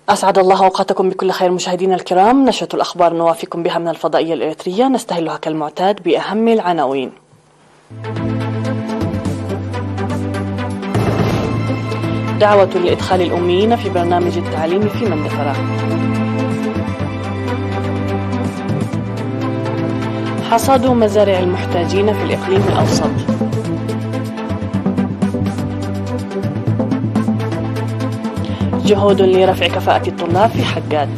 أسعد الله أوقاتكم بكل خير مشاهدينا الكرام. نشرة الأخبار نوافيكم بها من الفضائية الإريترية، نستهلها كالمعتاد بأهم العناوين. دعوة لإدخال الأميين في برنامج التعليم في مندفرة. حصاد مزارع المحتاجين في الإقليم الأوسط. جهود لرفع كفاءة الطلاب في حجات.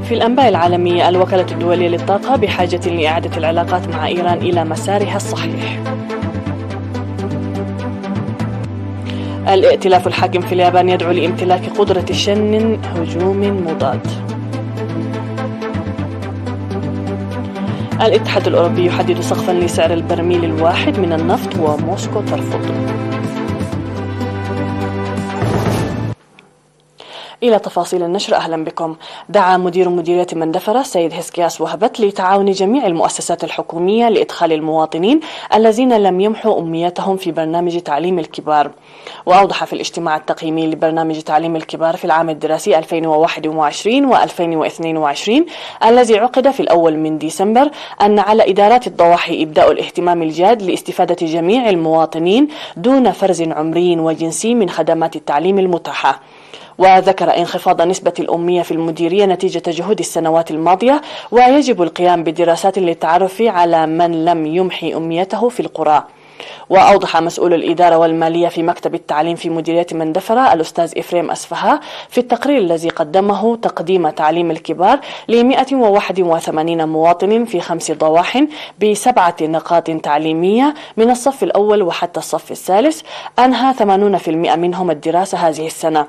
في الأنباء العالمية، الوكالة الدولية للطاقة بحاجة لإعادة العلاقات مع إيران إلى مسارها الصحيح. الائتلاف الحاكم في اليابان يدعو لامتلاك قدرة شن هجوم مضاد. الاتحاد الأوروبي يحدد سقفا لسعر البرميل الواحد من النفط وموسكو ترفض. إلى تفاصيل النشر أهلا بكم. دعا مدير مديرية مندفرة سيد هسكياس وهبت لتعاون جميع المؤسسات الحكومية لإدخال المواطنين الذين لم يمحوا أمنيتهم في برنامج تعليم الكبار. وأوضح في الاجتماع التقييمي لبرنامج تعليم الكبار في العام الدراسي 2021 و2022 الذي عقد في الأول من ديسمبر أن على إدارات الضواحي إبداء الاهتمام الجاد لاستفادة جميع المواطنين دون فرز عمري وجنسي من خدمات التعليم المتاحة. وذكر انخفاض نسبة الأمية في المديرية نتيجة جهود السنوات الماضية، ويجب القيام بدراسات للتعرف على من لم يمحي أميته في القرى. وأوضح مسؤول الإدارة والمالية في مكتب التعليم في مديرية مندفرة الأستاذ إفريم أسفها في التقرير الذي قدمه تقديم تعليم الكبار ل 181 مواطن في 5 ضواح ب7 نقاط تعليمية من الصف الأول وحتى الصف الثالث، أنهى 80% منهم الدراسة هذه السنة.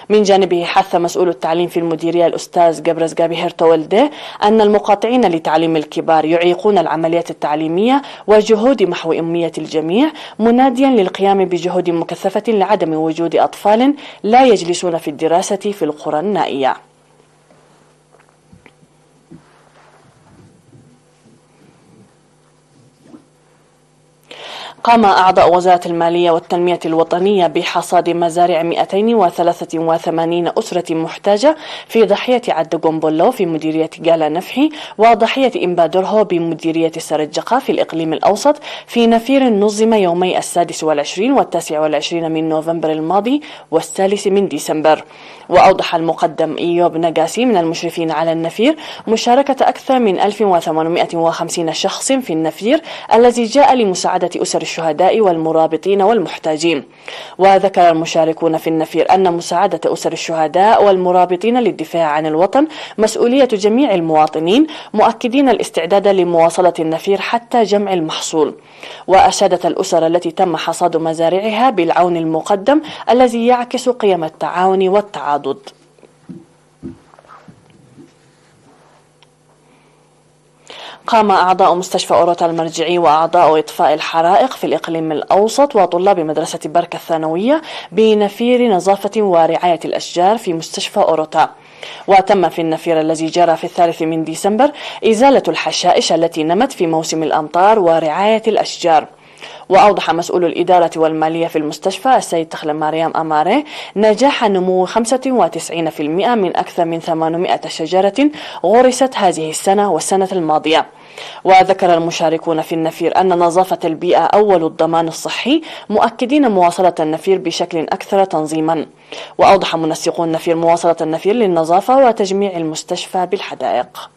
من جانبه حث مسؤول التعليم في المديرية الأستاذ جبرز جابي هيرتولده أن المقاطعين لتعليم الكبار يعيقون العمليات التعليمية وجهود محو أمية الجميع، مناديا للقيام بجهود مكثفة لعدم وجود أطفال لا يجلسون في الدراسة في القرى النائية. قام أعضاء وزارة المالية والتنمية الوطنية بحصاد مزارع 283 أسرة محتاجة في ضاحية عد قنبلو في مديرية قالا نفحي وضاحية إمبادرهو بمديرية سرجقة في الإقليم الأوسط في نفير نظم يومي 26 و29 من نوفمبر الماضي والثالث من ديسمبر. وأوضح المقدم إيوب نجاسي من المشرفين على النفير مشاركة أكثر من 1850 شخص في النفير الذي جاء لمساعدة أسر الشهداء والمرابطين والمحتاجين. وذكر المشاركون في النفير أن مساعدة أسر الشهداء والمرابطين للدفاع عن الوطن مسؤولية جميع المواطنين، مؤكدين الاستعداد لمواصلة النفير حتى جمع المحصول. وأشادت الأسر التي تم حصاد مزارعها بالعون المقدم الذي يعكس قيم التعاون والتعاضد. قام أعضاء مستشفى أوروتا المرجعي وأعضاء إطفاء الحرائق في الإقليم الأوسط وطلاب مدرسة بركة الثانوية بنفير نظافة ورعاية الأشجار في مستشفى أوروتا. وتم في النفير الذي جرى في 3 من ديسمبر إزالة الحشائش التي نمت في موسم الأمطار ورعاية الأشجار. وأوضح مسؤول الإدارة والمالية في المستشفى السيد تخلى مريم أماري نجاح نمو 95% من أكثر من 800 شجرة غرست هذه السنة والسنة الماضية. وذكر المشاركون في النفير أن نظافة البيئة أول الضمان الصحي، مؤكدين مواصلة النفير بشكل أكثر تنظيما. وأوضح منسقون النفير مواصلة النفير للنظافة وتجميع المستشفى بالحدائق.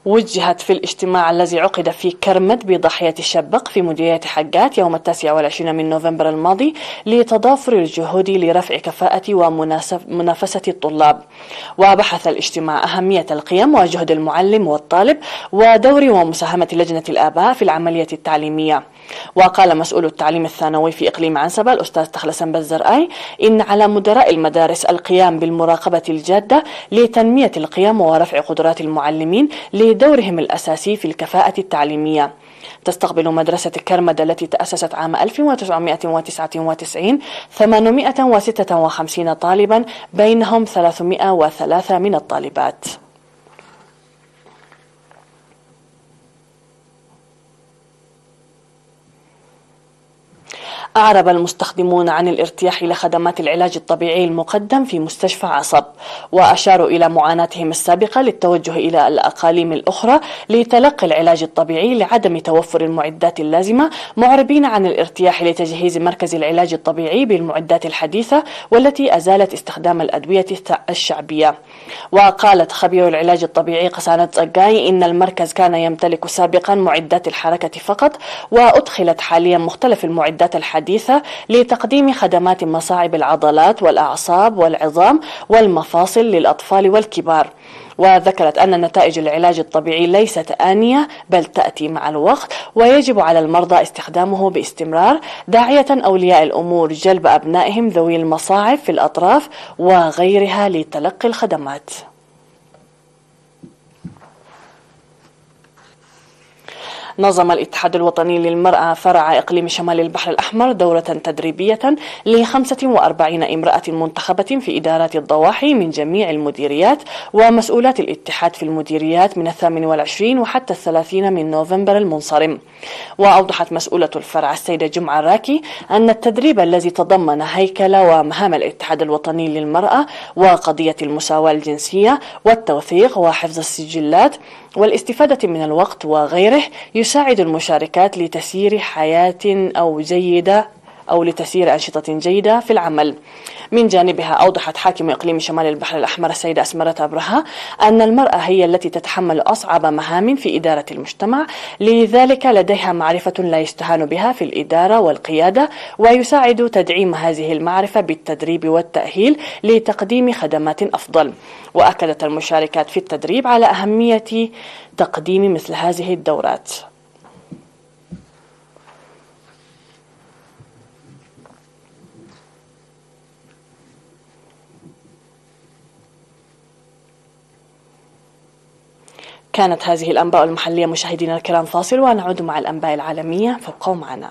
وجهت في الاجتماع الذي عقد في كرمد بضاحية الشبق في مديرية حجات يوم 29 من نوفمبر الماضي لتضافر الجهود لرفع كفاءة ومنافسة الطلاب. وبحث الاجتماع أهمية القيم وجهد المعلم والطالب ودور ومساهمة لجنة الآباء في العملية التعليمية. وقال مسؤول التعليم الثانوي في إقليم عنسبة الأستاذ تخلسن بزرآي إن على مدراء المدارس القيام بالمراقبة الجادة لتنمية القيم ورفع قدرات المعلمين لدورهم الأساسي في الكفاءة التعليمية. تستقبل مدرسة كرمد التي تأسست عام 1999 856 طالبا، بينهم 303 من الطالبات. أعرب المستخدمون عن الارتياح لخدمات العلاج الطبيعي المقدم في مستشفى عصب، وأشاروا إلى معاناتهم السابقة للتوجه إلى الأقاليم الأخرى لتلقي العلاج الطبيعي لعدم توفر المعدات اللازمة، معربين عن الارتياح لتجهيز مركز العلاج الطبيعي بالمعدات الحديثة والتي أزالت استخدام الأدوية الشعبية. وقالت خبير العلاج الطبيعي قسانت زقاي إن المركز كان يمتلك سابقا معدات الحركة فقط، وأدخلت حاليا مختلف المعدات الحديثة لتقديم خدمات مصاعب العضلات والأعصاب والعظام والمفاصل للأطفال والكبار. وذكرت أن نتائج العلاج الطبيعي ليست آنية بل تأتي مع الوقت، ويجب على المرضى استخدامه باستمرار، داعية أولياء الأمور جلب أبنائهم ذوي المصاعب في الأطراف وغيرها لتلقي الخدمات. نظم الاتحاد الوطني للمرأة فرع إقليم شمال البحر الأحمر دورة تدريبية ل45 امرأة منتخبة في إدارات الضواحي من جميع المديريات ومسؤولات الاتحاد في المديريات من 28 وحتى 30 من نوفمبر المنصرم. وأوضحت مسؤولة الفرع السيدة جمعة راكي أن التدريب الذي تضمن هيكل ومهام الاتحاد الوطني للمرأة وقضية المساواة الجنسية والتوثيق وحفظ السجلات والاستفادة من الوقت وغيره يساعد المشاركات لتسيير لتسيير أنشطة جيدة في العمل. من جانبها أوضحت حاكم إقليم شمال البحر الأحمر السيدة أسمرة أبرهة أن المرأة هي التي تتحمل أصعب مهام في إدارة المجتمع، لذلك لديها معرفة لا يستهان بها في الإدارة والقيادة، ويساعد تدعيم هذه المعرفة بالتدريب والتأهيل لتقديم خدمات أفضل. وأكدت المشاركات في التدريب على أهمية تقديم مثل هذه الدورات. كانت هذه الأنباء المحلية مشاهدينا الكرام، فاصل ونعود مع الأنباء العالمية، فابقوا معنا.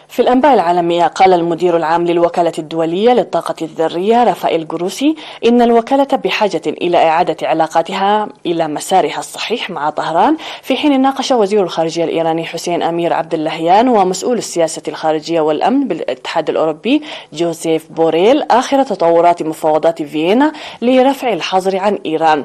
في الأنباء العالمية، قال المدير العام للوكالة الدولية للطاقة الذرية رافائيل جروسي إن الوكالة بحاجة إلى إعادة علاقاتها إلى مسارها الصحيح مع طهران، في حين ناقش وزير الخارجية الإيراني حسين أمير عبد اللهيان ومسؤول السياسة الخارجية والأمن بالاتحاد الأوروبي جوزيف بوريل آخر تطورات مفاوضات فيينا لرفع الحظر عن إيران.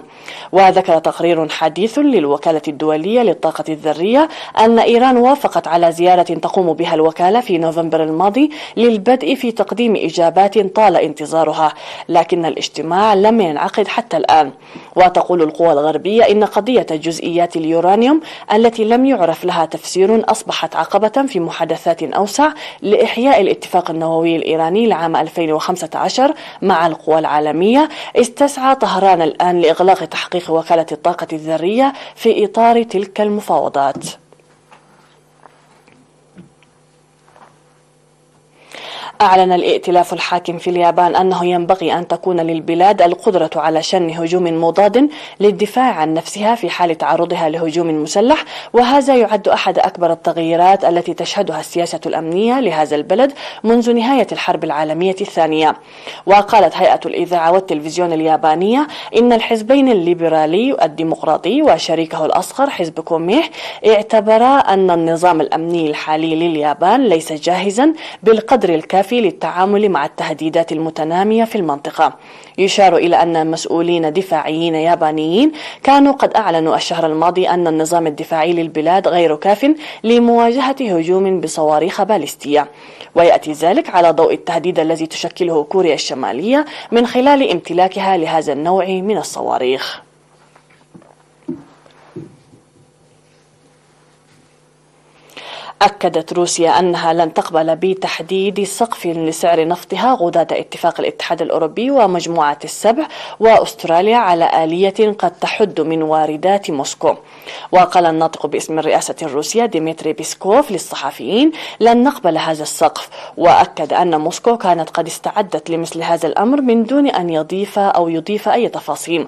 وذكر تقرير حديث للوكالة الدولية للطاقة الذرية أن إيران وافقت على زيارة تقوم بها الوكالة في نوفمبر الماضي للبدء في تقديم إجابات طال انتظارها، لكن الاجتماع لم ينعقد حتى الآن. وتقول القوى الغربية إن قضية جزئيات اليورانيوم التي لم يعرف لها تفسير أصبحت عقبة في محادثات أوسع لإحياء الاتفاق النووي الإيراني لعام 2015 مع القوى العالمية. استسعى طهران الآن لإغلاق تحقيق وكالة الطاقة الذرية في إطار تلك المفاوضات. أعلن الائتلاف الحاكم في اليابان أنه ينبغي أن تكون للبلاد القدرة على شن هجوم مضاد للدفاع عن نفسها في حال تعرضها لهجوم مسلح، وهذا يعد أحد أكبر التغييرات التي تشهدها السياسة الأمنية لهذا البلد منذ نهاية الحرب العالمية الثانية. وقالت هيئة الإذاعة والتلفزيون اليابانية إن الحزبين الليبرالي الديمقراطي وشريكه الأصغر حزب كوميح اعتبرا أن النظام الأمني الحالي لليابان ليس جاهزا بالقدر الكافي للتعامل مع التهديدات المتنامية في المنطقة. يشار إلى أن مسؤولين دفاعيين يابانيين كانوا قد أعلنوا الشهر الماضي أن النظام الدفاعي للبلاد غير كاف لمواجهة هجوم بصواريخ باليستية، ويأتي ذلك على ضوء التهديد الذي تشكله كوريا الشمالية من خلال امتلاكها لهذا النوع من الصواريخ. أكدت روسيا أنها لن تقبل بتحديد سقف لسعر نفطها غداة اتفاق الاتحاد الأوروبي ومجموعة السبع وأستراليا على آلية قد تحد من واردات موسكو. وقال الناطق باسم الرئاسة الروسية ديمتري بيسكوف للصحفيين: لن نقبل هذا السقف. وأكد أن موسكو كانت قد استعدت لمثل هذا الأمر من دون أن يضيف أي تفاصيل.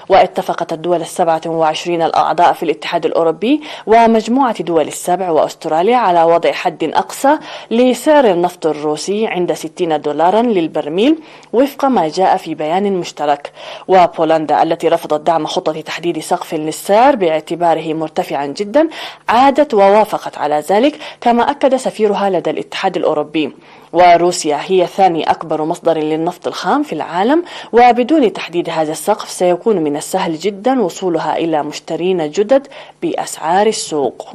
واتفقت الدول 27 الأعضاء في الاتحاد الأوروبي ومجموعة دول السبع وأستراليا على وضع حد أقصى لسعر النفط الروسي عند 60 دولارا للبرميل وفق ما جاء في بيان مشترك. وبولندا التي رفضت دعم خطة تحديد سقف للسعر باعتباره مرتفعا جدا عادت ووافقت على ذلك، كما أكد سفيرها لدى الاتحاد الأوروبي. وروسيا هي ثاني أكبر مصدر للنفط الخام في العالم، وبدون تحديد هذا السقف سيكون من السهل جدا وصولها إلى مشترين جدد بأسعار السوق.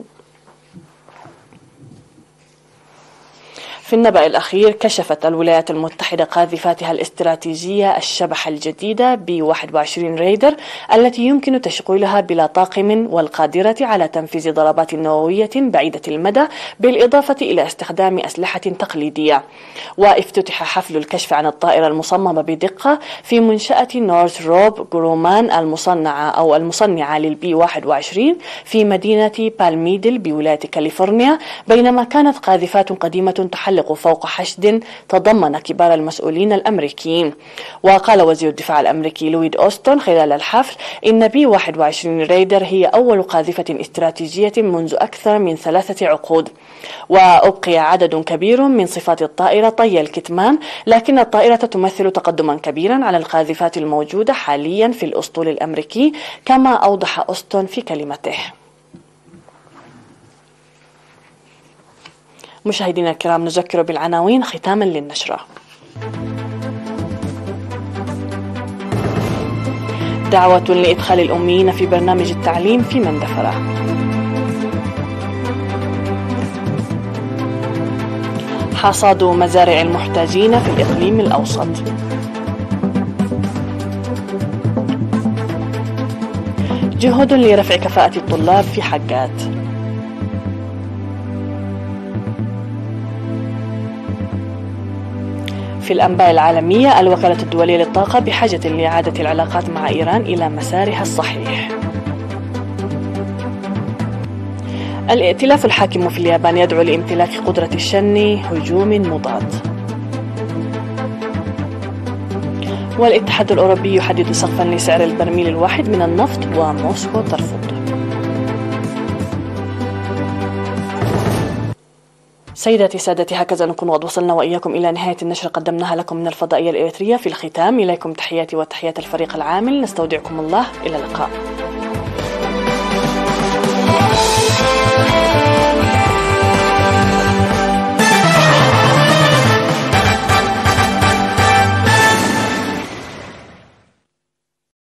في النبأ الأخير، كشفت الولايات المتحدة قاذفاتها الاستراتيجية الشبح الجديدة B-21 ريدر التي يمكن تشغيلها بلا طاقم والقادرة على تنفيذ ضربات نووية بعيدة المدى، بالإضافة إلى استخدام أسلحة تقليدية. وافتتح حفل الكشف عن الطائرة المصممة بدقة في منشأة نورثروب جرومان المصنعة للB-21 في مدينة بالميدل بولاية كاليفورنيا، بينما كانت قاذفات قديمة تحلق فوق حشد تضمن كبار المسؤولين الأمريكيين. وقال وزير الدفاع الأمريكي لويد أوستون خلال الحفل إن B-21 ريدر هي أول قاذفة استراتيجية منذ أكثر من 3 عقود. وأبقي عدد كبير من صفات الطائرة طي الكتمان، لكن الطائرة تمثل تقدما كبيرا على القاذفات الموجودة حاليا في الأسطول الأمريكي، كما أوضح أوستون في كلمته. مشاهدينا الكرام، نذكر بالعناوين ختاما للنشرة. دعوة لإدخال الأميين في برنامج التعليم في مندفرة. حصاد مزارع المحتاجين في الإقليم الأوسط. جهود لرفع كفاءة الطلاب في حقات. في الأنباء العالمية، الوكالة الدولية للطاقة بحاجة لإعادة العلاقات مع إيران إلى مسارها الصحيح. الائتلاف الحاكم في اليابان يدعو لامتلاك قدرة الشن هجوم مضاد. والاتحاد الأوروبي يحدد سقفا لسعر البرميل الواحد من النفط وموسكو ترفض. سيداتي سادتي، هكذا نكون قد وصلنا وإياكم إلى نهاية النشرة قدمناها لكم من الفضائية الإريترية. في الختام إليكم تحياتي وتحيات الفريق العامل، نستودعكم الله، إلى اللقاء.